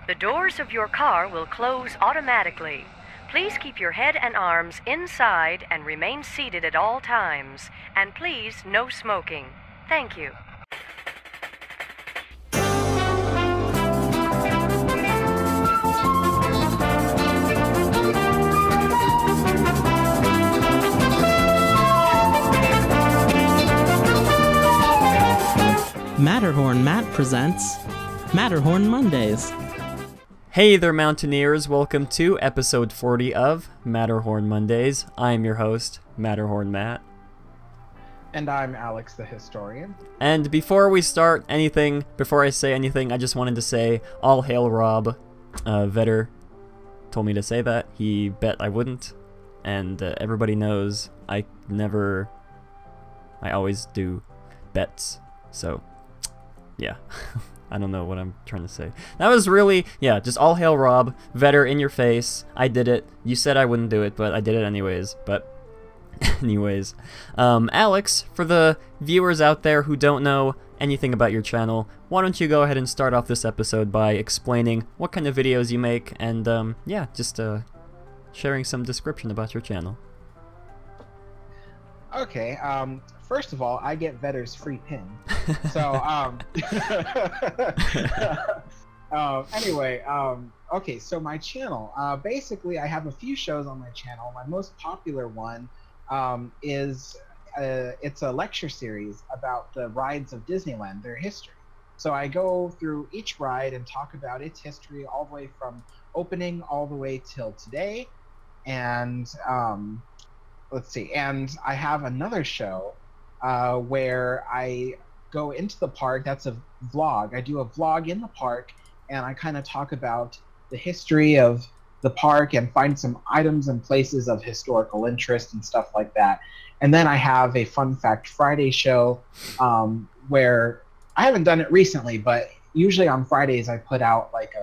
The doors of your car will close automatically. Please keep your head and arms inside and remain seated at all times. And please, no smoking. Thank you. Matterhorn Matt presents Matterhorn Mondays. Hey there, Mountaineers. Welcome to episode 40 of Matterhorn Mondays. I'm your host, Matterhorn Matt. And I'm Alex the Historian. And before we start anything, before I say anything, I just wanted to say, all hail Rob. Vetter told me to say that. He bet I wouldn't. And everybody knows I always do bets. So, yeah. I don't know what I'm trying to say. That was really, yeah, just all hail Rob. Vetter, in your face. I did it. You said I wouldn't do it, but I did it anyways. But anyways. Alex, for the viewers out there who don't know anything about your channel, why don't you go ahead and start off this episode by explaining what kind of videos you make and, yeah, just sharing some description about your channel. Okay, first of all, I get Vetter's free pin. So, anyway, okay, so my channel, basically I have a few shows on my channel. My most popular one is, it's a lecture series about the rides of Disneyland, their history. So I go through each ride and talk about its history all the way from opening all the way till today. And, let's see, and I have another show where I go into the park. That's a vlog. I do a vlog in the park, and I kind of talk about the history of the park and find some items and places of historical interest and stuff like that. And then I have a Fun Fact Friday show where I haven't done it recently, but usually on Fridays I put out like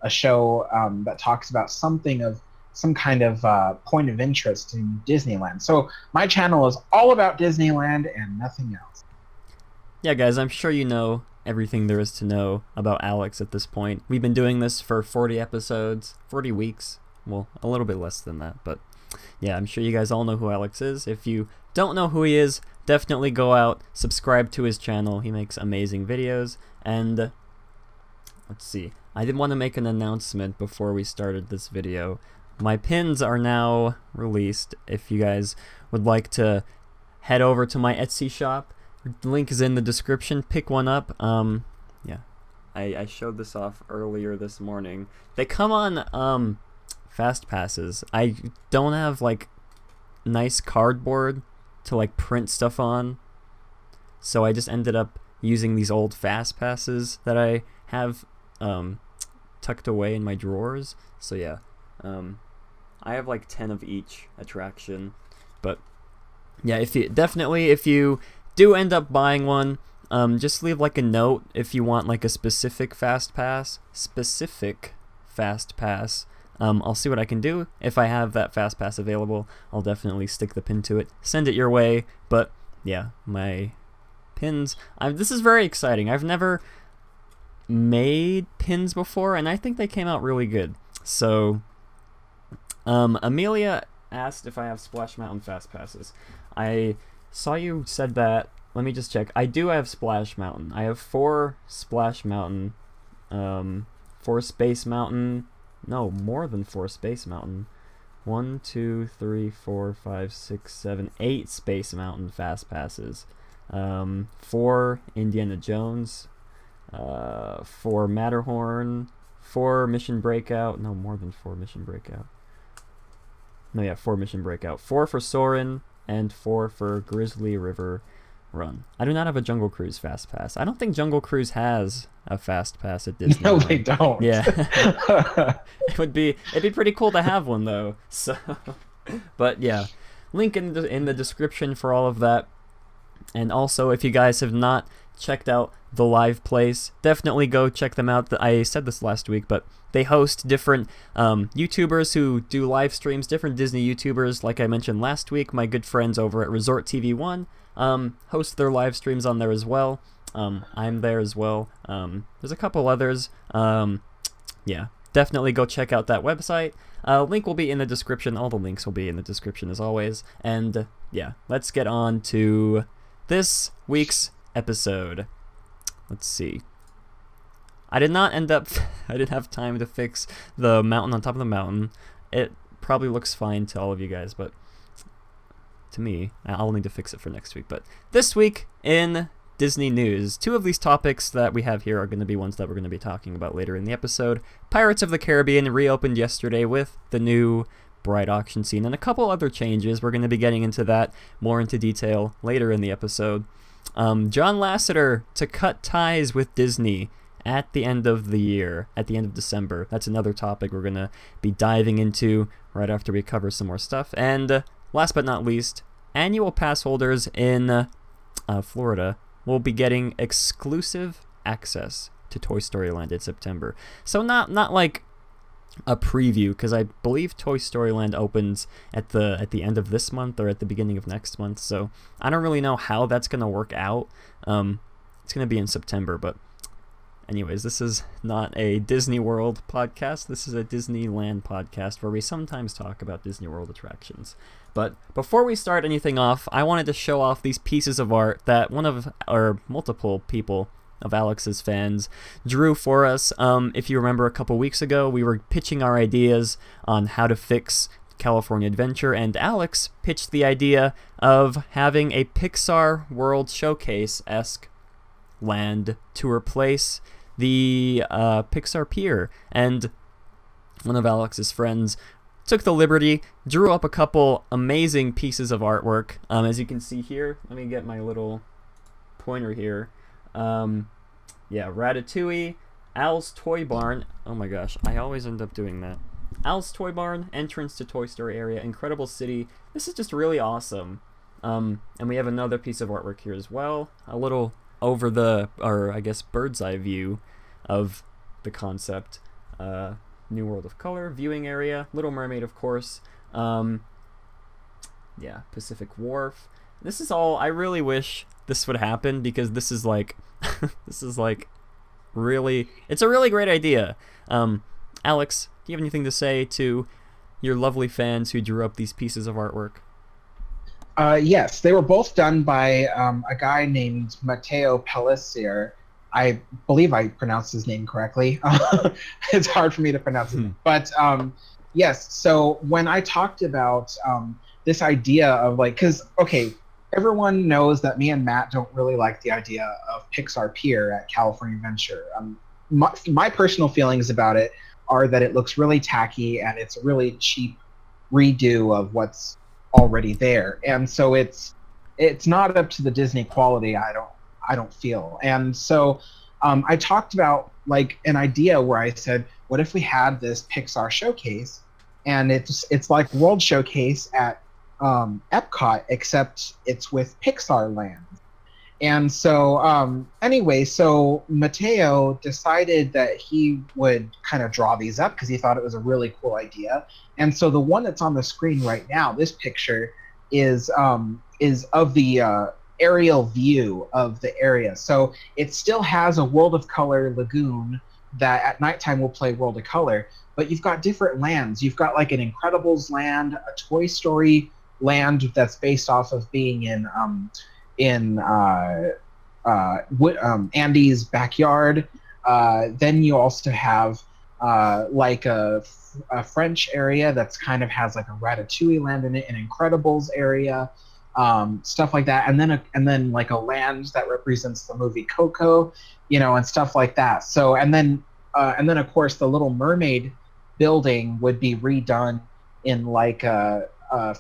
a show that talks about something of some kind of point of interest in Disneyland. So my channel is all about Disneyland and nothing else. Yeah, guys, I'm sure you know everything there is to know about Alex at this point. We've been doing this for 40 episodes, 40 weeks. Well, a little bit less than that, but yeah, I'm sure you guys all know who Alex is. If you don't know who he is, definitely go out, subscribe to his channel. He makes amazing videos. And let's see, I did want to make an announcement before we started this video. My pins are now released. If you guys would like to head over to my Etsy shop, the link is in the description. Pick one up. Yeah, I showed this off earlier this morning. They come on fast passes. I don't have like nice cardboard to like print stuff on, so I just ended up using these old fast passes that I have tucked away in my drawers. So yeah. I have like 10 of each attraction, but yeah, if you do end up buying one, just leave like a note if you want like a specific fast pass. I'll see what I can do. If I have that fast pass available, I'll definitely stick the pin to it, send it your way. But yeah, my pins, this is very exciting. I've never made pins before, and I think they came out really good. So Amelia asked if I have Splash Mountain Fast Passes. I saw you said that. Let me just check. I do have Splash Mountain. I have 4 Splash Mountain, 4 Space Mountain. No, more than 4 Space Mountain. 1, 2, 3, 4, 5, 6, 7, 8 Space Mountain Fast Passes. 4 Indiana Jones. 4 Matterhorn. 4 Mission Breakout. No, more than 4 Mission Breakout. No, yeah, 4 Mission Breakout. 4 for Soarin', and 4 for Grizzly River Run. I do not have a Jungle Cruise Fast Pass. I don't think Jungle Cruise has a Fast Pass at Disney. No, they don't. Yeah. it'd be pretty cool to have one, though. So, but yeah, link in the description for all of that. And also, if you guys have not checked out The Live Place, definitely go check them out. I said this last week, but they host different YouTubers who do live streams, different Disney YouTubers. Like I mentioned last week, my good friends over at Resort TV 1 host their live streams on there as well. I'm there as well. There's a couple others. yeah, definitely go check out that website. Link will be in the description. All the links will be in the description as always. And yeah, let's get on to this week's episode. Let's see. I didn't have time to fix the mountain on top of the mountain. It probably looks fine to all of you guys, but to me, I'll need to fix it for next week. But this week in Disney news, 2 of these topics that we have here are going to be ones that we're going to be talking about later in the episode. Pirates of the Caribbean reopened yesterday with the new bride auction scene and a couple other changes. We're going to be getting into that more into detail later in the episode. John Lasseter to cut ties with Disney at the end of the year, at the end of December. That's another topic we're going to be diving into right after we cover some more stuff. And last but not least, annual pass holders in Florida will be getting exclusive access to Toy Story Land in September. So not like a preview, because I believe Toy Story Land opens at the end of this month or at the beginning of next month. So I don't really know how that's going to work out. It's going to be in September, but anyways, this is not a Disney World podcast. This is a Disneyland podcast where we sometimes talk about Disney World attractions. But before we start anything off, I wanted to show off these pieces of art that one of our multiple people of Alex's fans drew for us. If you remember a couple weeks ago, we were pitching our ideas on how to fix California Adventure, and Alex pitched the idea of having a Pixar World Showcase-esque land to replace the Pixar Pier. And one of Alex's friends took the liberty, drew up a couple amazing pieces of artwork. As you can see here, let me get my little pointer here. Yeah, Ratatouille, Al's Toy Barn. Oh my gosh, I always end up doing that. Al's Toy Barn, entrance to Toy Story area, Incredible City. This is just really awesome. And we have another piece of artwork here as well. A little over the, or I guess bird's eye view of the concept. New World of Color, viewing area, Little Mermaid, of course. Yeah, Pacific Wharf. This is all, I really wish this would happen, because this is like, this is like really, it's a really great idea. Alex, do you have anything to say to your lovely fans who drew up these pieces of artwork? Yes, they were both done by a guy named Matteo Pellissier. I believe I pronounced his name correctly. It's hard for me to pronounce it. But yes, so when I talked about this idea of like, because, okay, everyone knows that me and Matt don't really like the idea of Pixar Pier at California Adventure. My personal feelings about it are that it looks really tacky and it's a really cheap redo of what's already there. And so it's not up to the Disney quality, I don't feel. And so I talked about like an idea where I said, what if we had this Pixar showcase, and it's like World Showcase at Epcot, except it's with Pixar Land. And so anyway, so Matteo decided that he would kind of draw these up because he thought it was a really cool idea. And so the one that's on the screen right now, this picture is of the aerial view of the area. So it still has a World of Color lagoon that at nighttime will play World of Color, but you've got different lands. You've got like an Incredibles land, a Toy Story land that's based off of being in Andy's backyard. Then you also have like a French area that's kind of has like a Ratatouille land in it, an Incredibles area, stuff like that, and then like a land that represents the movie Coco, and stuff like that. So and then of course the Little Mermaid building would be redone in like a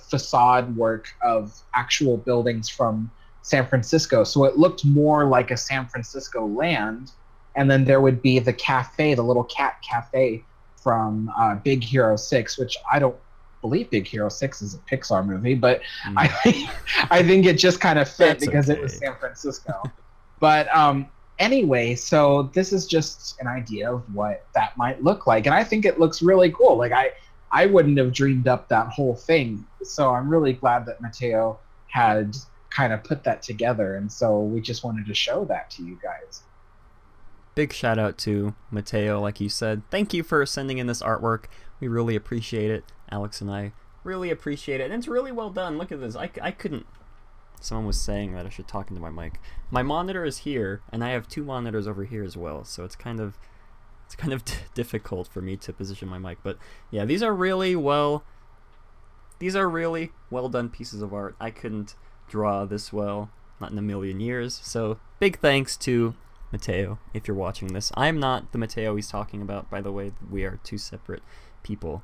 facade work of actual buildings from San Francisco. So it looked more like a San Francisco land. And then there would be the cafe, the little cat cafe from Big Hero 6, which I don't believe Big Hero 6 is a Pixar movie, but I think it just kind of fit because it was San Francisco. But anyway, so this is just an idea of what that might look like. And I think it looks really cool. Like I wouldn't have dreamed up that whole thing. So I'm really glad that Matteo had kind of put that together. And so we just wanted to show that to you guys. big shout out to Mateo, like you said. Thank you for sending in this artwork. We really appreciate it. Alex and I really appreciate it. And it's really well done. Look at this. I couldn't... Someone was saying that I should talk into my mic. My monitor is here, and I have 2 monitors over here as well, so it's kind of difficult for me to position my mic. But yeah, these are really well done pieces of art. I couldn't draw this well, not in a million years. So big thanks to Mateo, if you're watching this. I'm not the Mateo he's talking about, by the way. We are 2 separate people.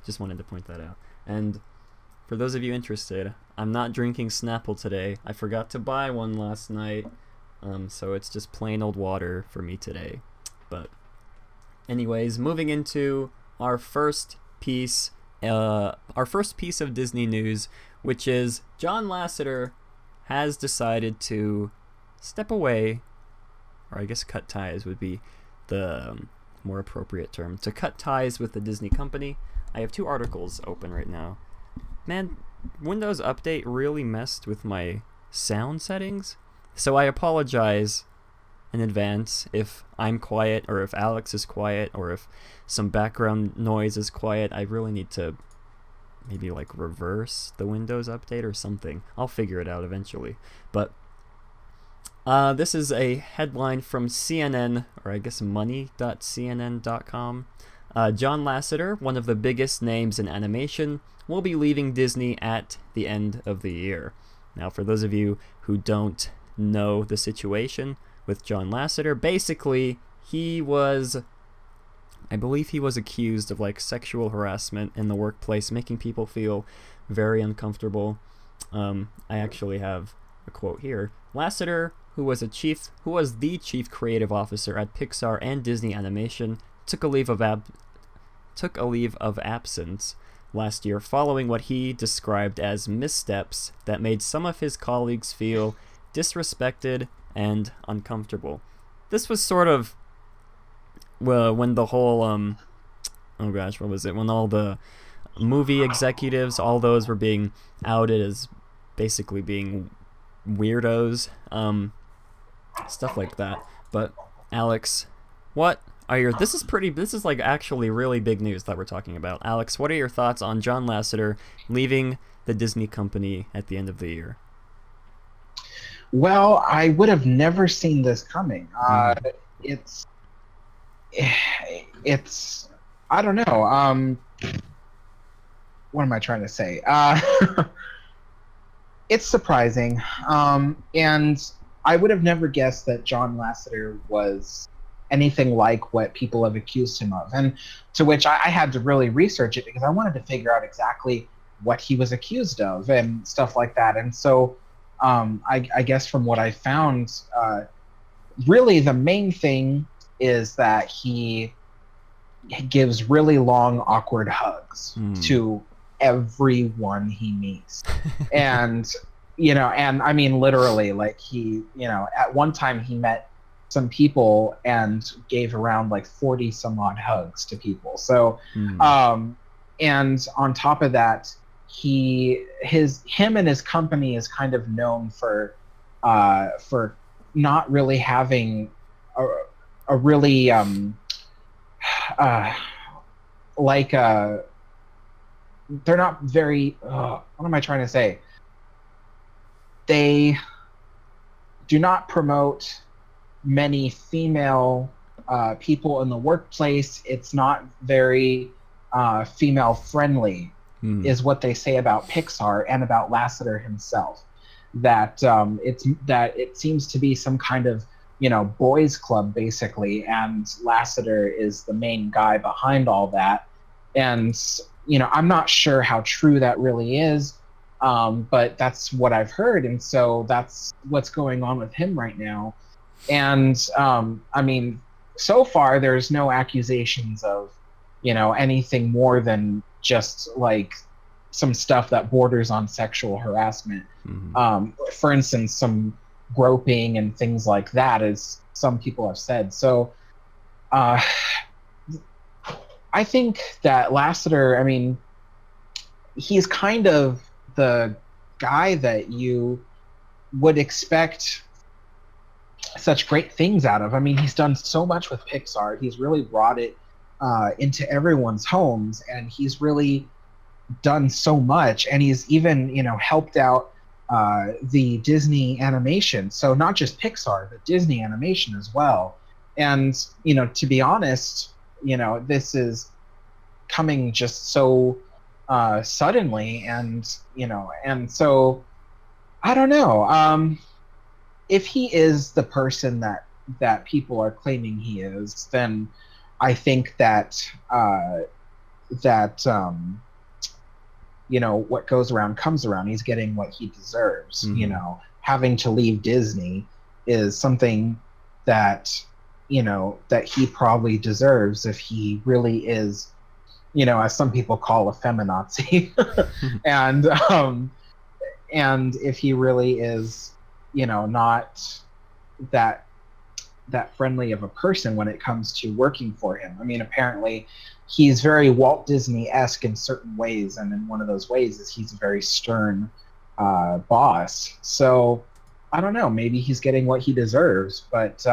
Just wanted to point that out. And for those of you interested, I'm not drinking Snapple today. I forgot to buy one last night, so it's just plain old water for me today. But anyways, moving into our first piece of Disney news, which is John Lasseter has decided to step away, or I guess cut ties would be the more appropriate term, to cut ties with the Disney company. I have 2 articles open right now. Man, Windows Update really messed with my sound settings, so I apologize in advance if I'm quiet, or if Alex is quiet, or if some background noise is quiet. I really need to maybe like reverse the Windows Update or something. I'll figure it out eventually. But this is a headline from CNN, or I guess money.cnn.com. John Lasseter, one of the biggest names in animation, will be leaving Disney at the end of the year. Now, for those of you who don't know the situation with John Lasseter, basically, I believe he was accused of like sexual harassment in the workplace, making people feel very uncomfortable. I actually have a quote here. Lasseter, who was the chief creative officer at Pixar and Disney Animation, took a leave of absence last year following what he described as missteps that made some of his colleagues feel disrespected and uncomfortable. This was sort of when the whole oh gosh, what was it? When all the movie executives, all those were being outed as basically being weirdos, stuff like that. But Alex, what are your... This is like actually really big news that we're talking about. Alex, what are your thoughts on John Lasseter leaving the Disney company at the end of the year? Well, I would have never seen this coming. It's I don't know. What am I trying to say? It's surprising, and I would have never guessed that John Lasseter was anything like what people have accused him of, and to which I had to really research it because I wanted to figure out exactly what he was accused of and stuff like that. And so I guess from what I found, really the main thing is that he gives really long, awkward hugs to everyone he meets. And, and I mean, literally, like he, at one time he met some people and gave around like 40 some odd hugs to people. So, and on top of that, him and his company is kind of known for not really having a really they're not very what am I trying to say? They do not promote many female people in the workplace. It's not very female friendly, is what they say about Pixar and about Lasseter himself. That it seems to be some kind of boys club basically, and Lasseter is the main guy behind all that. And I'm not sure how true that really is, but that's what I've heard, and so that's what's going on with him right now. And I mean, so far there's no accusations of anything more than just like some stuff that borders on sexual harassment. For instance, some groping and things like that, as some people have said. So I think that Lasseter, I mean, he's kind of the guy that you would expect such great things out of. I mean, he's done so much with Pixar. He's really brought it into everyone's homes, and he's really done so much. And he's even, helped out the Disney animation. So not just Pixar, but Disney animation as well. And, to be honest, this is coming just so suddenly, and so I don't know. If he is the person that people are claiming he is, then I think that what goes around comes around. He's getting what he deserves. Mhm. Having to leave Disney is something that that he probably deserves if he really is, as some people call a feminazi, and and if he really is, not that friendly of a person when it comes to working for him. I mean, apparently he's very Walt Disney-esque in certain ways, and in one of those ways is he's a very stern boss. So I don't know, maybe he's getting what he deserves, but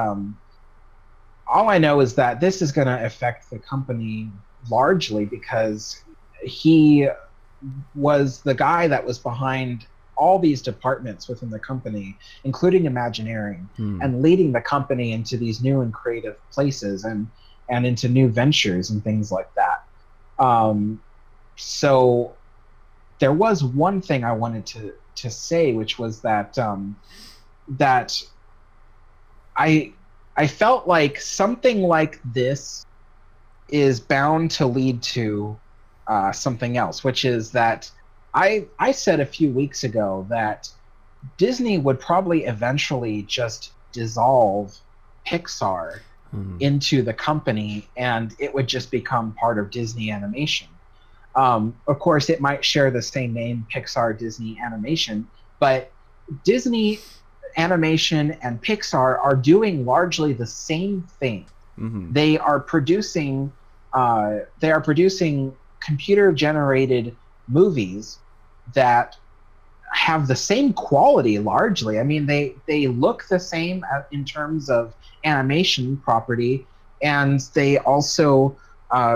all I know is that this is going to affect the company largely because he was the guy that was behind all these departments within the company, including Imagineering, and leading the company into these new and creative places and into new ventures and things like that. So there was one thing I wanted to say, which was that that I felt like something like this is bound to lead to something else, which is that I said a few weeks ago that Disney would probably eventually just dissolve Pixar into the company, and it would just become part of Disney Animation. Of course, it might share the same name, Pixar Disney Animation, but Disney Animation and Pixar are doing largely the same thing. They are producing computer-generated movies that have the same quality largely. I mean, they look the same in terms of animation property, and they also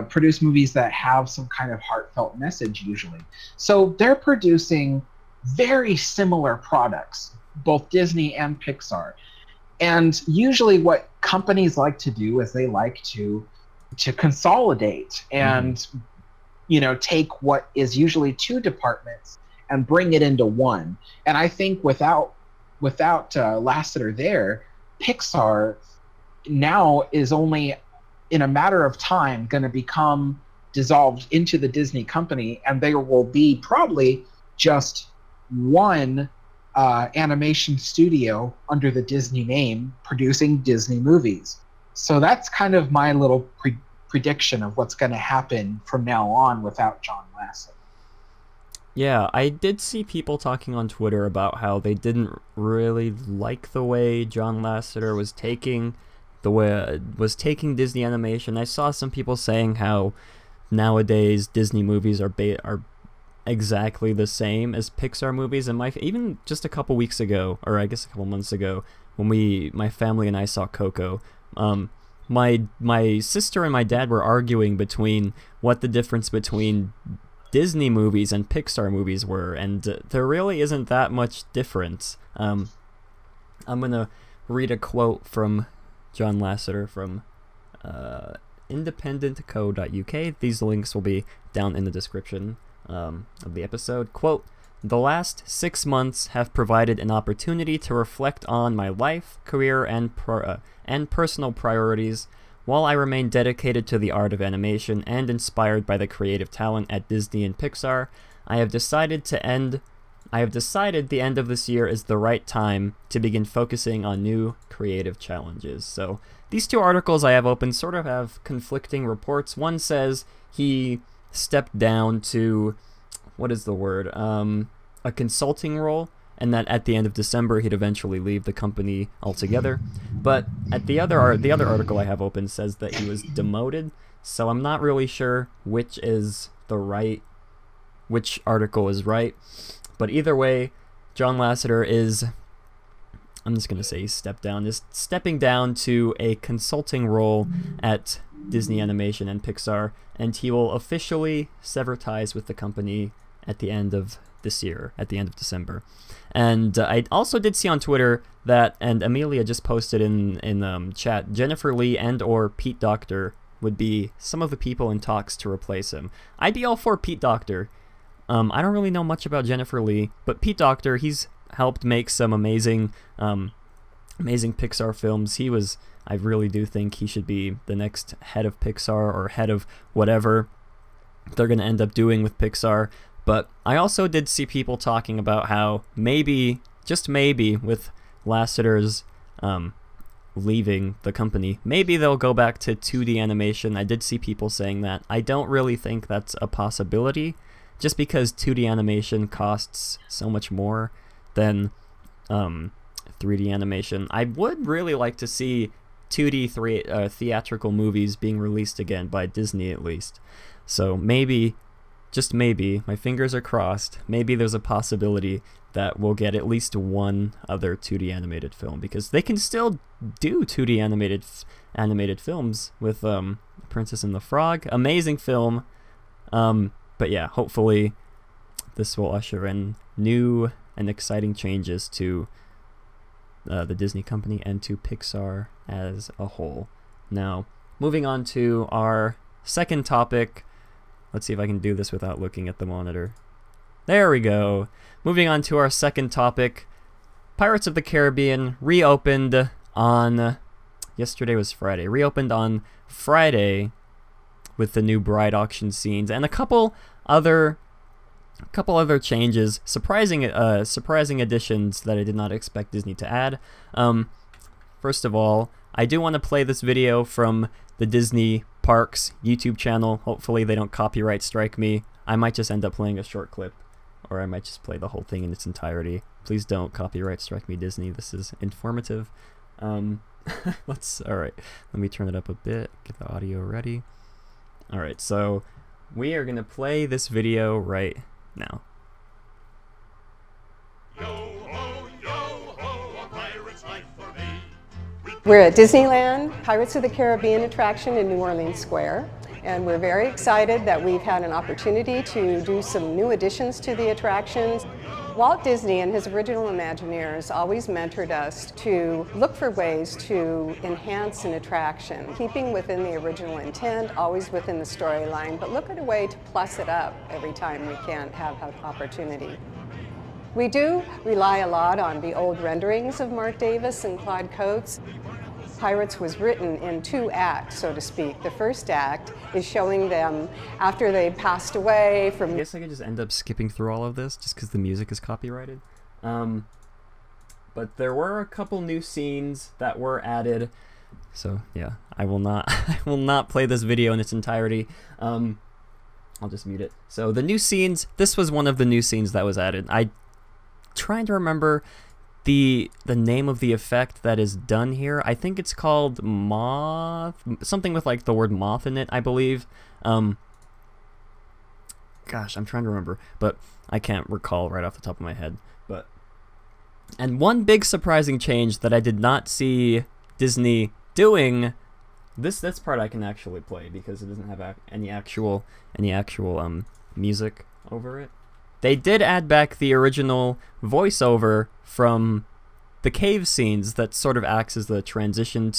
produce movies that have some kind of heartfelt message usually. So they're producing very similar products, both Disney and Pixar. And usually what companies like to do is they like to consolidate and take what is usually two departments and bring it into one. And I think without Lasseter there, Pixar now is only in a matter of time going to become dissolved into the Disney company, and there will be probably just one animation studio under the Disney name producing Disney movies. So that's kind of my little prediction of what's going to happen from now on without John Lasseter. Yeah, I did see people talking on Twitter about how they didn't really like the way John Lasseter was taking Disney animation. I saw some people saying how nowadays Disney movies are exactly the same as Pixar movies, and even just a couple weeks ago, or I guess a couple months ago, when my family and I saw Coco, my sister and my dad were arguing between what the difference between Disney movies and Pixar movies were, and there really isn't that much difference. I'm gonna read a quote from John Lasseter from independentco.uk. These links will be down in the description of the episode. Quote, "The last 6 months have provided an opportunity to reflect on my life, career, and personal priorities. While I remain dedicated to the art of animation and inspired by the creative talent at Disney and Pixar, I have decided the end of this year is the right time to begin focusing on new creative challenges." So these two articles I have open sort of have conflicting reports. One says he stepped down to, what is the word, a consulting role, and that at the end of December he'd eventually leave the company altogether. But at the other article I have open says that he was demoted, so I'm not really sure which article is right. But either way, John Lasseter is I'm just gonna say stepped down, is stepping down to a consulting role at Disney Animation and Pixar, and he will officially sever ties with the company at the end of this year, at the end of December. And I also did see on Twitter that, and Amelia just posted in chat, Jennifer Lee and or Pete Docter would be some of the people in talks to replace him. I'd be all for Pete Docter. I don't really know much about Jennifer Lee, but Pete Docter, he's helped make some amazing Pixar films. I really do think he should be the next head of Pixar, or head of whatever they're going to end up doing with Pixar. But I also did see people talking about how maybe, just maybe, with Lasseter's leaving the company, maybe they'll go back to 2D animation. I did see people saying that. I don't really think that's a possibility, just because 2D animation costs so much more than 3D animation. I would really like to see 2D theatrical movies being released again by Disney at least. So maybe, just maybe, my fingers are crossed, maybe there's a possibility that we'll get at least one other 2D animated film, because they can still do 2D animated films with Princess and the Frog. Amazing film. But yeah, hopefully this will usher in new and exciting changes to the Disney company and to Pixar as a whole. Now, moving on to our second topic. Let's see if I can do this without looking at the monitor. There we go. Moving on to our second topic. Pirates of the Caribbean reopened on... Yesterday was Friday. Reopened on Friday with the new bride auction scenes and a couple other changes, surprising additions that I did not expect Disney to add. First of all, I do want to play this video from the Disney Parks YouTube channel. Hopefully they don't copyright strike me. I might just end up playing a short clip, or I might just play the whole thing in its entirety. Please don't copyright strike me, Disney. This is informative. Alright, let me turn it up a bit, get the audio ready. Alright, so we are gonna play this video right now. We're at Disneyland, Pirates of the Caribbean attraction in New Orleans Square, and we're very excited that we've had an opportunity to do some new additions to the attractions. Walt Disney and his original Imagineers always mentored us to look for ways to enhance an attraction, keeping within the original intent, always within the storyline, but look at a way to plus it up every time we can have an opportunity. We do rely a lot on the old renderings of Mark Davis and Claude Coates. Pirates was written in 2 acts, so to speak. The first act is showing them after they passed away from... I guess I could just end up skipping through all of this just because the music is copyrighted. But there were a couple new scenes that were added. So yeah, I will not play this video in its entirety. I'll just mute it. So the new scenes, this was one of the new scenes that was added. I'm trying to remember the name of the effect that is done here. I think it's called moth, something with like the word moth in it, I believe. Gosh, I'm trying to remember, but I can't recall right off the top of my head. And one big surprising change that I did not see Disney doing, this part I can actually play because it doesn't have any actual music over it. They did add back the original voiceover from the cave scenes that sort of acts as the transition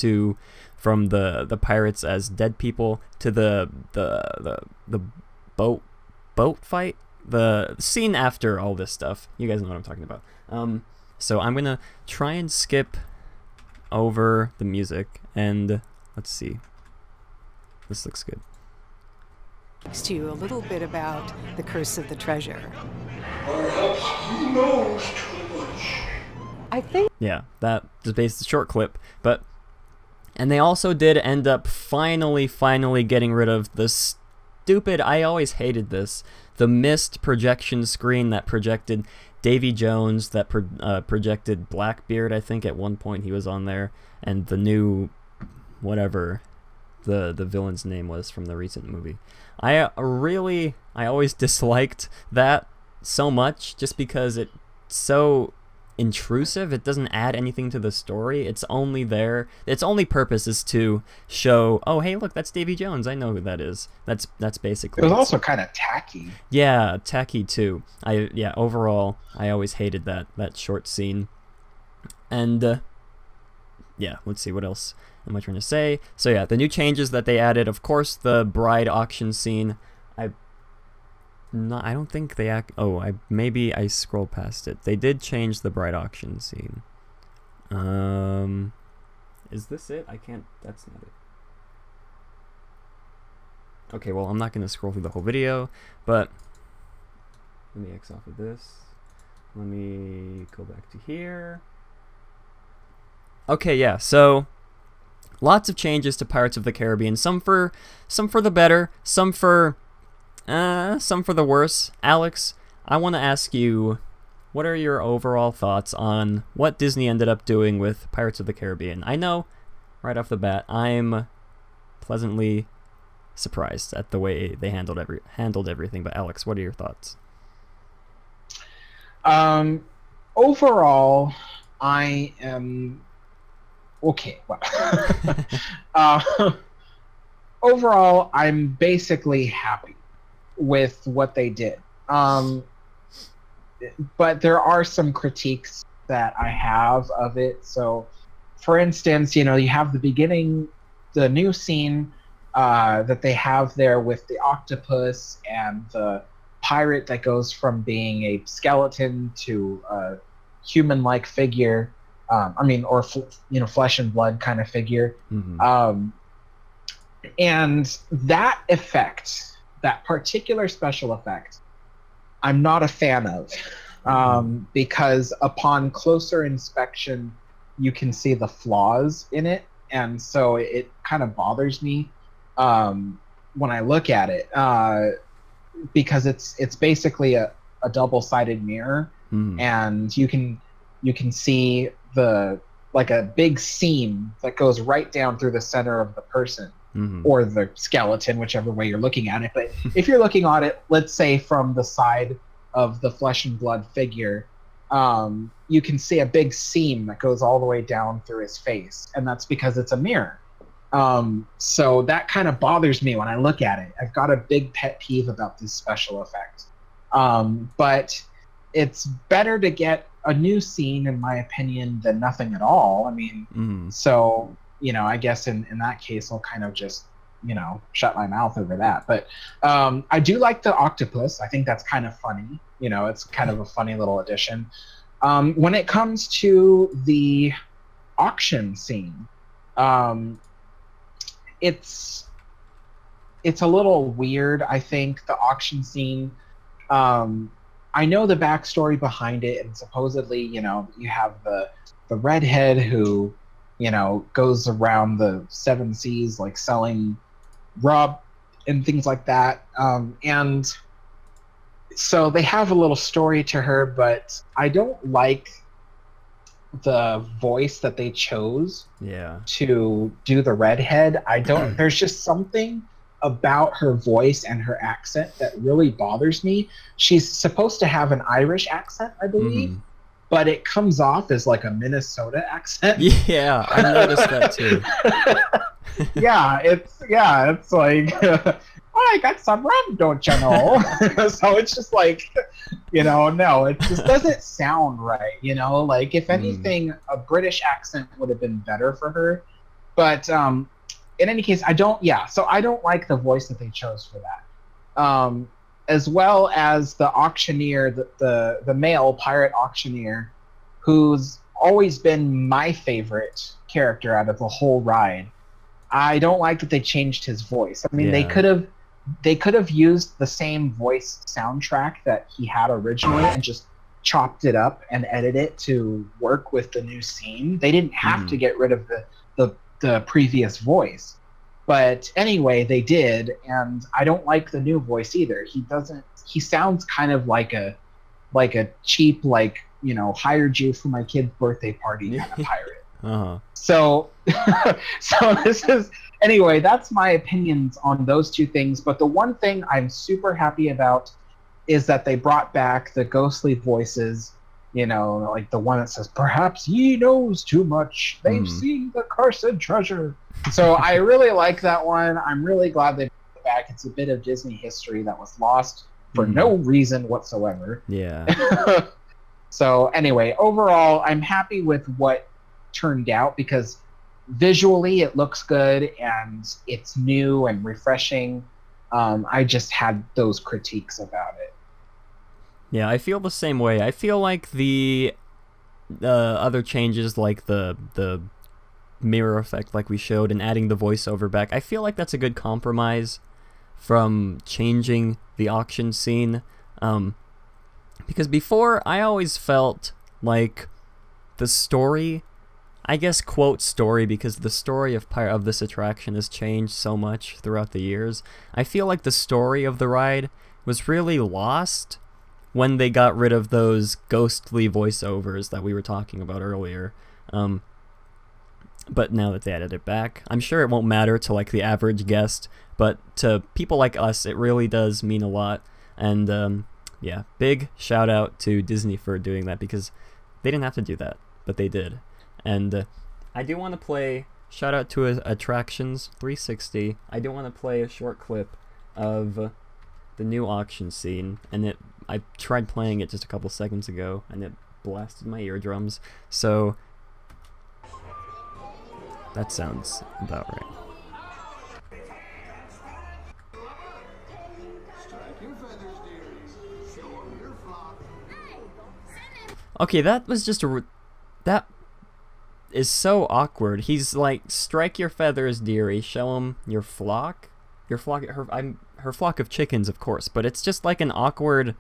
from the pirates as dead people to the boat fight, the scene after all this stuff. You guys know what I'm talking about. So I'm gonna try and skip over the music, and let's see. This looks good. To you a little bit about the Curse of the Treasure. Perhaps he knows too much. I think... Yeah, that is based a short clip, but... And they also did end up finally getting rid of the stupid, I always hated this, the missed projection screen that projected Davy Jones, that projected Blackbeard, I think at one point he was on there, and the new, whatever the villain's name was from the recent movie. I always disliked that so much, just because it so intrusive. It doesn't add anything to the story. It's only there. Its only purpose is to show, oh, hey, look, that's Davy Jones. I know who that is. That's basically It was also kind of tacky. Yeah, tacky too. Overall, I always hated that short scene. And yeah, let's see, what else am I trying to say? So yeah, the new changes that they added, of course, the bride auction scene. I don't think they maybe I scrolled past it. They did change the bride auction scene. Is this it? I can't. That's not it. Okay, well, I'm not going to scroll through the whole video, but let me X off of this. Let me go back to here. Okay, yeah, so lots of changes to Pirates of the Caribbean. Some for the better, some for the worse. Alex, I want to ask you, what are your overall thoughts on what Disney ended up doing with Pirates of the Caribbean? I know, right off the bat, I'm pleasantly surprised at the way they handled everything. But Alex, what are your thoughts? Overall, I am okay. Well, overall, I'm basically happy with what they did. But there are some critiques that I have of it. So, for instance, you have the beginning, the new scene that they have there with the octopus and the pirate that goes from being a skeleton to a human-like figure. Flesh and blood kind of figure. Mm-hmm. And that effect, that particular special effect, I'm not a fan of, because upon closer inspection, you can see the flaws in it, and so it kind of bothers me when I look at it, because it's basically a double-sided mirror, and you can see a big seam that goes right down through the center of the person. Mm-hmm. Or the skeleton, whichever way you're looking at it. But if you're looking at it, let's say from the side of the flesh and blood figure, you can see a big seam that goes all the way down through his face, and that's because it's a mirror. So that kind of bothers me when I look at it. I've got a big pet peeve about this special effect. But it's better to get a new scene, in my opinion, than nothing at all. I mean, so... I guess in that case, I'll kind of just, shut my mouth over that. But I do like the octopus. I think that's kind of funny. It's kind of a funny little addition. When it comes to the auction scene, it's a little weird, I think, the auction scene. I know the backstory behind it, and supposedly, you have the redhead who... goes around the seven seas, like selling rum and things like that. And so they have a little story to her, but I don't like the voice that they chose to do the redhead. There's just something about her voice and her accent that really bothers me. She's supposed to have an Irish accent, I believe. But it comes off as like a Minnesota accent. Yeah, I noticed that too. It's like, I got some rum, don't you know? So it's just like, no, it just doesn't sound right, Like, if anything, a British accent would have been better for her. But in any case, I don't like the voice that they chose for that. As well as the auctioneer, the male pirate auctioneer, who's always been my favorite character out of the whole ride. I don't like that they changed his voice. I mean, they could have used the same voice soundtrack that he had originally and just chopped it up and edited it to work with the new scene. They didn't have to get rid of the previous voice. But anyway, they did, and I don't like the new voice either. He sounds kind of like a cheap, hired you for my kid's birthday party kind of pirate. Uh-huh. So this is, anyway, that's my opinions on those two things. But the one thing I'm super happy about is that they brought back the ghostly voices You know, like the one that says, "Perhaps ye knows too much. They've seen the cursed treasure." So I really like that one. I'm really glad they brought it back. It's a bit of Disney history that was lost for no reason whatsoever. Yeah. So anyway, overall, I'm happy with what turned out because visually it looks good and it's new and refreshing. I just had those critiques about it. Yeah, I feel the same way. I feel like the other changes, like the mirror effect, like we showed, and adding the voiceover back, I feel like that's a good compromise from changing the auction scene. Because before, I always felt like the story, I guess quote story, because the story of this attraction has changed so much throughout the years. I feel like the story of the ride was really lost when they got rid of those ghostly voiceovers that we were talking about earlier. But now that they added it back, I'm sure it won't matter to like the average guest, but to people like us, it really does mean a lot. And yeah, big shout out to Disney for doing that, because they didn't have to do that, but they did. And I do want to play, shout out to Attractions 360, I do want to play a short clip of the new auction scene, and I tried playing it just a couple seconds ago, and it blasted my eardrums, so that sounds about right. Okay, that was just that is so awkward. He's like, strike your feathers, dearie, show him your flock. Your flock, her flock of chickens, of course, but it's just like an awkward,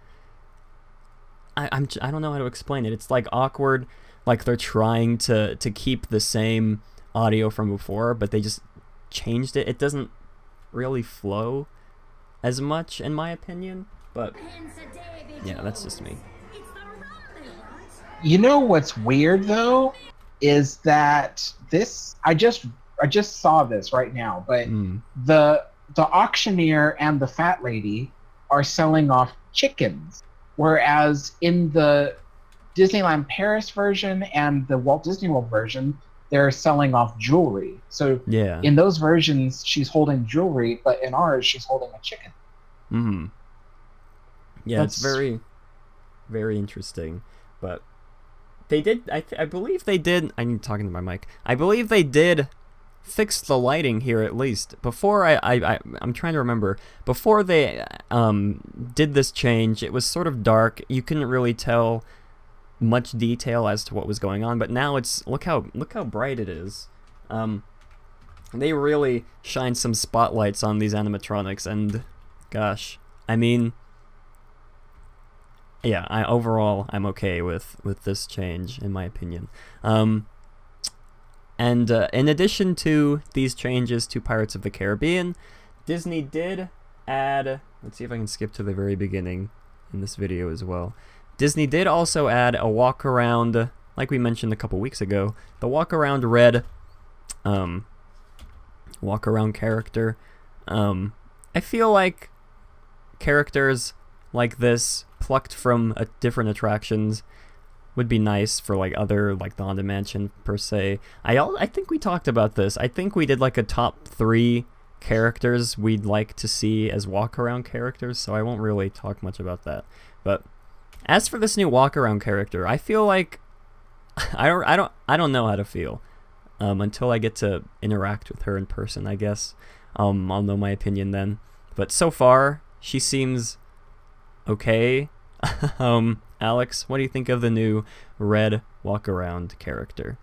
I don't know how to explain it. It's like awkward, like they're trying to keep the same audio from before, but they just changed it. It doesn't really flow as much, in my opinion, but yeah, that's just me. You know what's weird though is that this I just saw this right now, but the auctioneer and the fat lady are selling off chickens, whereas in the Disneyland Paris version and the Walt Disney World version, they're selling off jewelry. So yeah, in those versions, she's holding jewelry, but in ours, she's holding a chicken. Yeah, it's very, very interesting. But they did, I believe they did, I'm talking to my mic, I believe they did fix the lighting here at least. Before I'm trying to remember, before they did this change, it was sort of dark. You couldn't really tell much detail as to what was going on, but now it's, look how bright it is. They really shine some spotlights on these animatronics, and gosh, I mean, yeah, overall I'm okay with this change, in my opinion. And in addition to these changes to Pirates of the Caribbean, Disney did add, let's see if I can skip to the very beginning in this video as well. Disney did also add a walk around, like we mentioned a couple weeks ago, the walk around red walk around character. I feel like characters like this plucked from different attractions would be nice for like other, like the Haunted Mansion per se. I think we talked about this. I think we did like a top 3 characters we'd like to see as walk around characters, so I won't really talk much about that. But as for this new walk around character, I feel like I don't know how to feel until I get to interact with her in person, I guess. I'll know my opinion then. But so far, she seems okay. Alex, what do you think of the new red walk around character?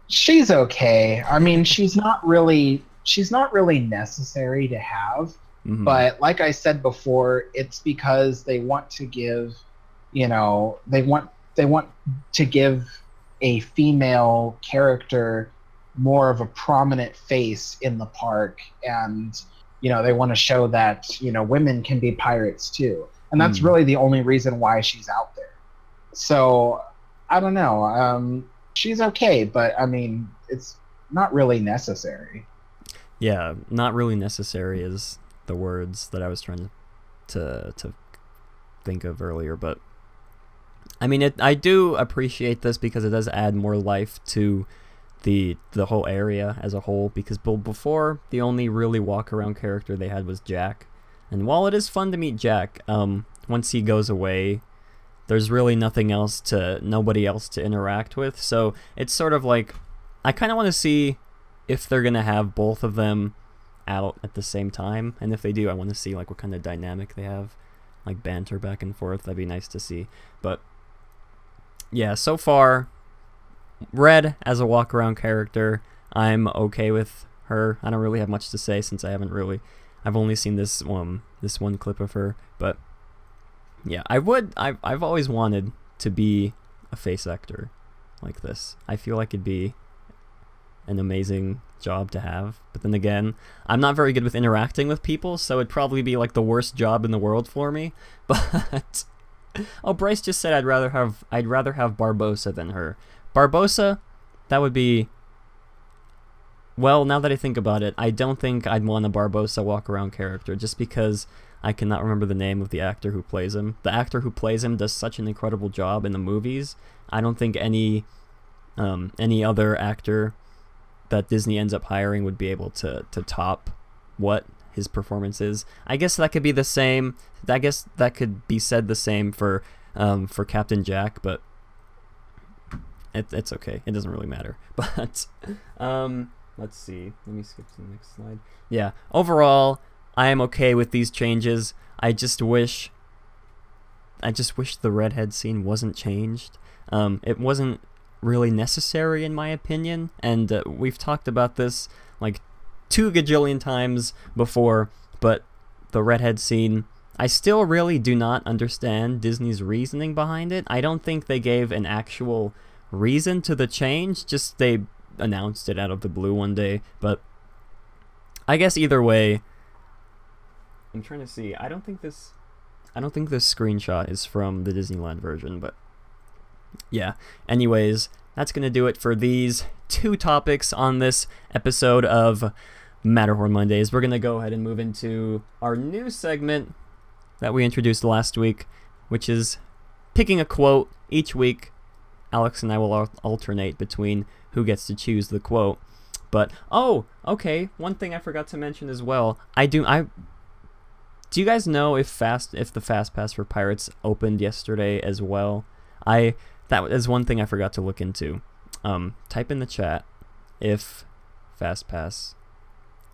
She's okay. I mean, she's not really necessary to have. But like I said before, it's because they want to give, they want to give a female character more of a prominent face in the park, and they want to show that women can be pirates too, and that's really the only reason why she's out there. So I don't know. She's okay, but I mean, it's not really necessary. Yeah, not really necessary is the words that I was trying to think of earlier, but I mean, I do appreciate this because it does add more life to the whole area as a whole, because before, the only really walk-around character they had was Jack. And while it is fun to meet Jack, once he goes away, there's really nobody else to interact with. So it's sort of like, I kind of want to see if they're going to have both of them out at the same time. And if they do, I want to see like what kind of dynamic they have, like banter back and forth. That'd be nice to see. But yeah, so far, Red as a walk-around character, I'm okay with her. I don't really have much to say since I've only seen this one clip of her. But yeah, I've always wanted to be a face actor like this. I feel like it'd be an amazing job to have. But then again, I'm not very good with interacting with people, so it'd probably be like the worst job in the world for me. But oh, Bryce just said I'd rather have Barbossa than her. Barbossa, that would be... Well, now that I think about it, I don't think I'd want a Barbossa walk-around character, just because I cannot remember the name of the actor who plays him. The actor who plays him does such an incredible job in the movies. I don't think any other actor that Disney ends up hiring would be able to top what his performance is. I guess that could be the same. I guess that could be said the same for Captain Jack, but it's okay. It doesn't really matter. But let's see. Let me skip to the next slide. Yeah. Overall, I am okay with these changes. I just wish the redhead scene wasn't changed. It wasn't really necessary in my opinion, and we've talked about this like 2 gajillion times before, but the redhead scene, I still really do not understand Disney's reasoning behind it. I don't think they gave an actual reason to the change, just they announced it out of the blue one day. But I guess either way, I'm trying to see. I don't think this screenshot is from the Disneyland version, but yeah. Anyways, that's going to do it for these 2 topics on this episode of Matterhorn Mondays. We're going to go ahead and move into our new segment that we introduced last week, which is picking a quote each week. Alex and I will alternate between who gets to choose the quote. But, oh, okay, one thing I forgot to mention as well. Do you guys know if the Fast Pass for Pirates opened yesterday as well? That is one thing I forgot to look into. Type in the chat if Fast Pass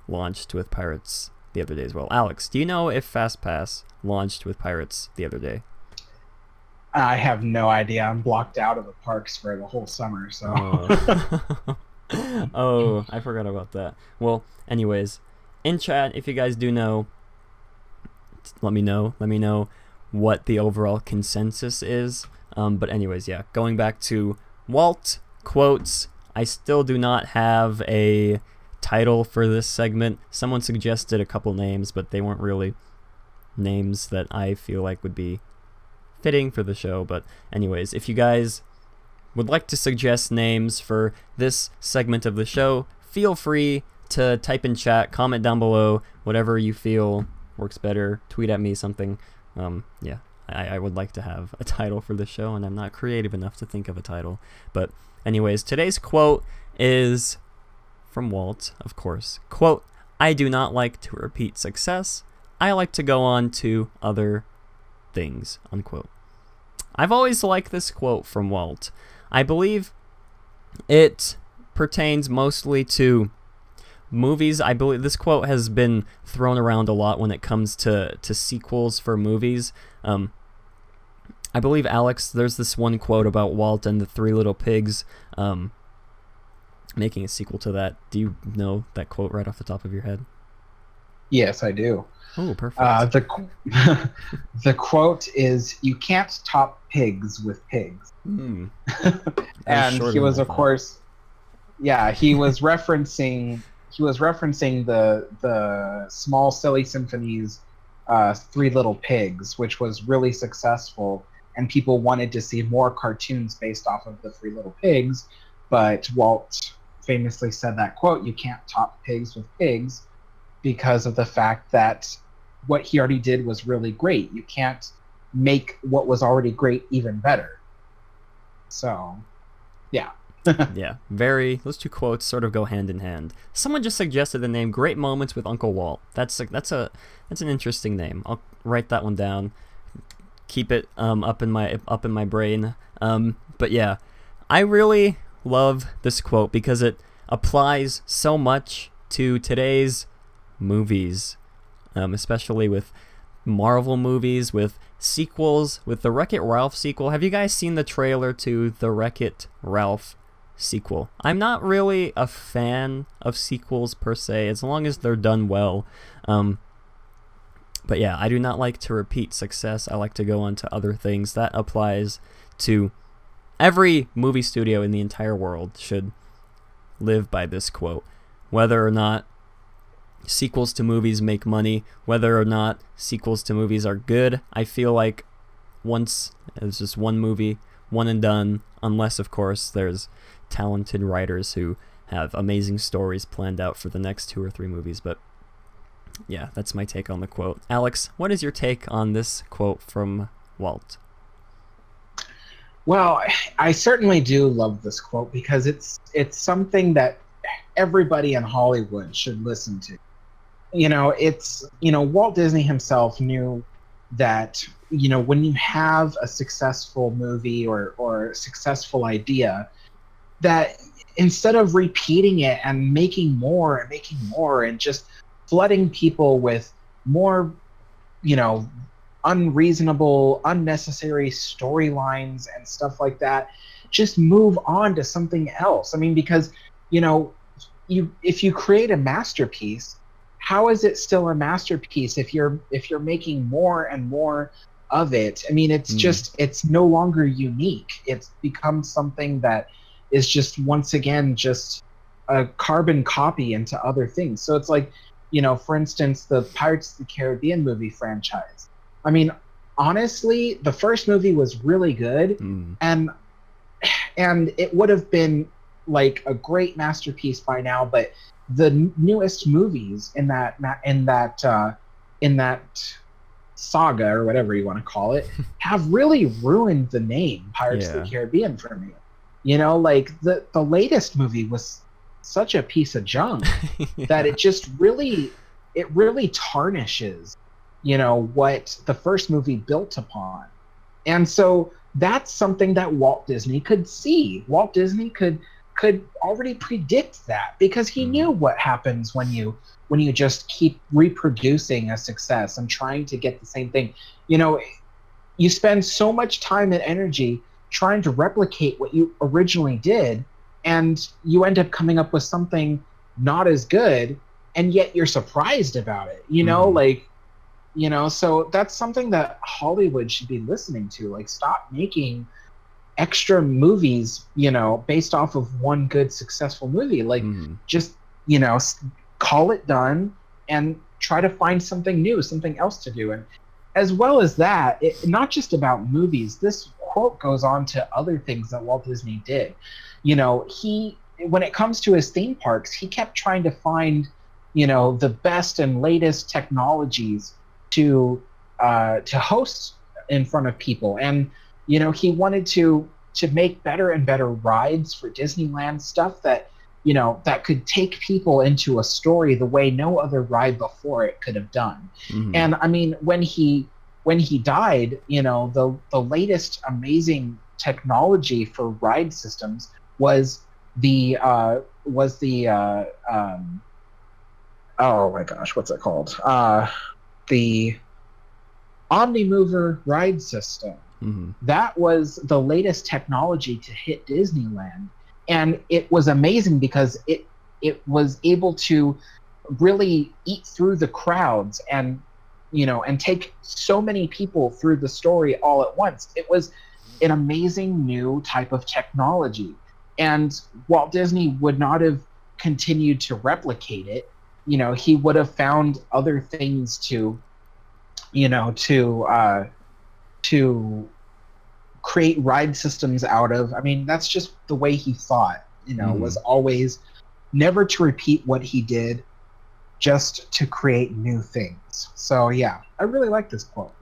launched with Pirates the other day as well. Alex, do you know if Fast Pass launched with Pirates the other day? I have no idea. I'm blocked out of the parks for the whole summer, so... Oh, I forgot about that. Well, anyways, in chat, if you guys do know, let me know. Let me know what the overall consensus is. But anyways, yeah, going back to Walt quotes, I still do not have a title for this segment. Someone suggested a couple names, but they weren't really names that I feel like would be fitting for the show. But anyways, if you guys would like to suggest names for this segment of the show, feel free to type in chat, comment down below, whatever you feel works better, tweet at me something. Yeah, I would like to have a title for the show, and I'm not creative enough to think of a title. But anyways, today's quote is from Walt, of course. Quote, "I do not like to repeat success. I like to go on to other things," unquote. I've always liked this quote from Walt. I believe it pertains mostly to movies. I believe this quote has been thrown around a lot when it comes to sequels for movies. I believe, Alex, there's this one quote about Walt and the Three Little Pigs making a sequel to that. Do you know that quote right off the top of your head? Yes, I do. Oh, perfect. The quote is, "You can't top pigs with pigs." Mm. And he was, of course, yeah, he was referencing the Small Silly Symphony's Three Little Pigs, which was really successful, and people wanted to see more cartoons based off of the Three Little Pigs. But Walt famously said that quote, "You can't top pigs with pigs," because of the fact that what he already did was really great. You can't make what was already great even better. So, yeah. Yeah, those two quotes sort of go hand in hand. Someone just suggested the name "Great Moments with Uncle Walt." That's an interesting name. I'll write that one down. Keep it up in my brain. But yeah, I really love this quote because it applies so much to today's movies, especially with Marvel movies, with sequels, with the Wreck-It Ralph sequel. Have you guys seen the trailer to the Wreck-It Ralph sequel? I'm not really a fan of sequels per se, as long as they're done well. But yeah, I do not like to repeat success. I like to go on to other things. That applies to every movie studio in the entire world should live by this quote. Whether or not sequels to movies make money, whether or not sequels to movies are good, I feel like once it's just one movie, one and done, unless of course there's talented writers who have amazing stories planned out for the next 2 or 3 movies. But yeah, that's my take on the quote. Alex, what is your take on this quote from Walt? Well, I certainly do love this quote because it's something that everybody in Hollywood should listen to. Walt Disney himself knew that, when you have a successful movie or a successful idea, that instead of repeating it and making more and just flooding people with more, unreasonable, unnecessary storylines and stuff like that, just move on to something else. I mean, because, if you create a masterpiece, how is it still a masterpiece if you're making more and more of it? I mean, it's no longer unique. It's become something that is just, once again, just a carbon copy into other things. So it's like, for instance, the Pirates of the Caribbean movie franchise. I mean, honestly, the first movie was really good, and it would have been like a great masterpiece by now, but the newest movies in that saga, or whatever you want to call it, have really ruined the name Pirates of the Caribbean for me. Like the latest movie was such a piece of junk that it just really tarnishes, what the first movie built upon. And so that's something that Walt Disney could see. Walt Disney could already predict that, because he knew what happens when you just keep reproducing a success and trying to get the same thing. You spend so much time and energy trying to replicate what you originally did, and you end up coming up with something not as good, and yet you're surprised about it. So that's something that Hollywood should be listening to. Like, stop making extra movies, based off of one good successful movie. Like, just, call it done and try to find something new, something else to do. And as well as that, not just about movies, this quote goes on to other things that Walt Disney did. When it comes to his theme parks, he kept trying to find, the best and latest technologies to host in front of people. And he wanted to make better and better rides for Disneyland, stuff that, that could take people into a story the way no other ride before it could have done. And I mean, when he died, the latest amazing technology for ride systems was the oh my gosh, what's it called? The Omnimover ride system. That was the latest technology to hit Disneyland, and it was amazing because it was able to really eat through the crowds and take so many people through the story all at once. It was an amazing new type of technology, and Walt Disney would not have continued to replicate it. He would have found other things to create ride systems out of. I mean, that's just the way he thought, was always never to repeat what he did, just to create new things. So yeah, I really like this quote.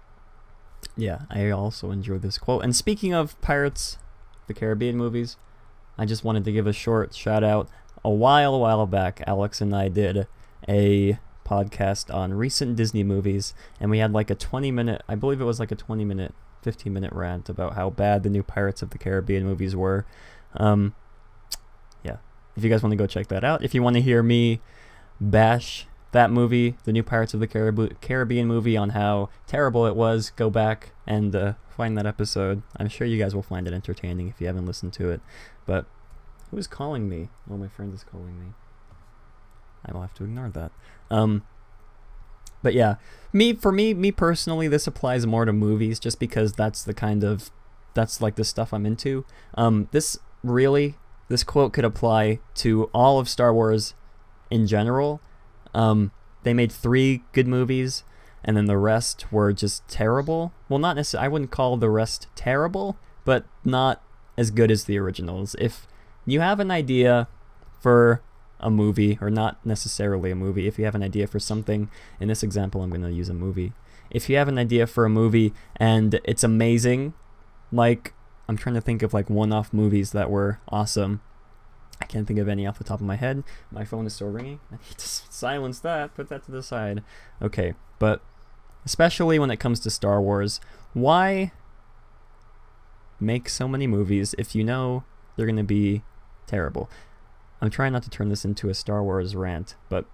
Yeah, I also enjoy this quote. And speaking of Pirates the Caribbean movies, I just wanted to give a short shout out. A while back, Alex and I did a podcast on recent Disney movies, and we had like a 20-minute, I believe it was like a 20-minute, 15-minute rant about how bad the new Pirates of the Caribbean movies were. Yeah, if you guys want to go check that out. If you want to hear me bash that movie, the new Pirates of the Caribbean movie, on how terrible it was, go back and find that episode. I'm sure you guys will find it entertaining if you haven't listened to it. But who is calling me? Oh, my friend is calling me. I will have to ignore that. But yeah, me personally, this applies more to movies just because that's like the stuff I'm into. This quote could apply to all of Star Wars in general. They made 3 good movies, and then the rest were just terrible. Well, not necessarily, I wouldn't call the rest terrible, but not as good as the originals. If you have an idea for a movie, or not necessarily a movie, if you have an idea for something, in this example I'm going to use a movie. If you have an idea for a movie and it's amazing, like, I'm trying to think of like one-off movies that were awesome. I can't think of any off the top of my head. My phone is still ringing. I need to silence that, put that to the side. Okay, but especially when it comes to Star Wars, why make so many movies if you know they're going to be terrible? I'm trying not to turn this into a Star Wars rant, but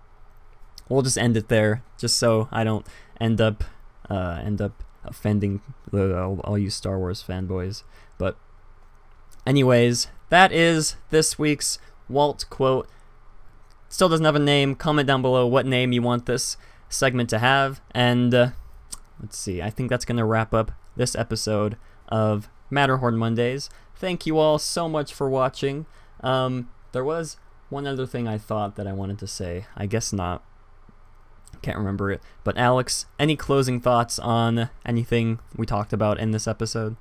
we'll just end it there, just so I don't end up offending all you Star Wars fanboys. But anyways, that is this week's Walt quote. Still doesn't have a name. Comment down below what name you want this segment to have. And let's see, I think that's going to wrap up this episode of Matterhorn Mondays. Thank you all so much for watching. There was one other thing I thought that I wanted to say. I guess not. Can't remember it. But Alex, any closing thoughts on anything we talked about in this episode?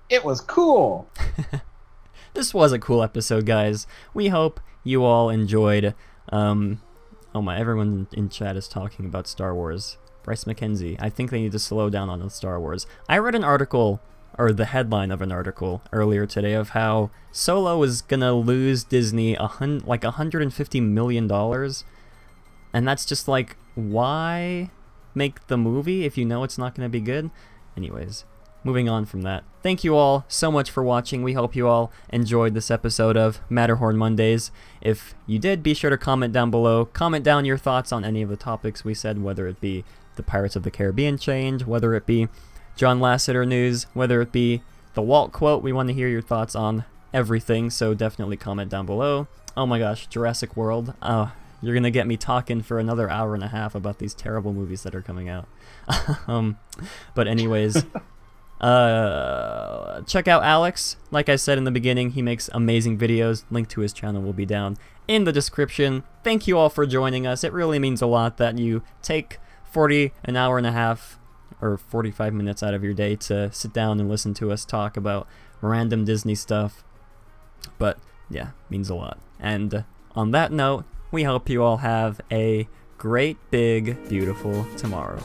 It was cool. This was a cool episode, guys. We hope you all enjoyed. Oh my, everyone in chat is talking about Star Wars. Bryce McKenzie, I think they need to slow down on the Star Wars. I read an article, or the headline of an article earlier today, of how Solo was gonna lose Disney like $150 million. And that's just like, why make the movie if you know it's not gonna be good? Anyways, moving on from that. Thank you all so much for watching. We hope you all enjoyed this episode of Matterhorn Mondays. If you did, be sure to comment down below. Comment down your thoughts on any of the topics we said, whether it be the Pirates of the Caribbean change, whether it be John Lasseter news, whether it be the Walt quote. We want to hear your thoughts on everything, so definitely comment down below. Oh my gosh, Jurassic World. You're going to get me talking for another hour and a half about these terrible movies that are coming out. But anyways, check out Alex. Like I said in the beginning, he makes amazing videos. Link to his channel will be down in the description. Thank you all for joining us. It really means a lot that you take an hour and a half or 45 minutes out of your day to sit down and listen to us talk about random Disney stuff. But yeah, means a lot. And on that note, we hope you all have a great, big, beautiful tomorrow.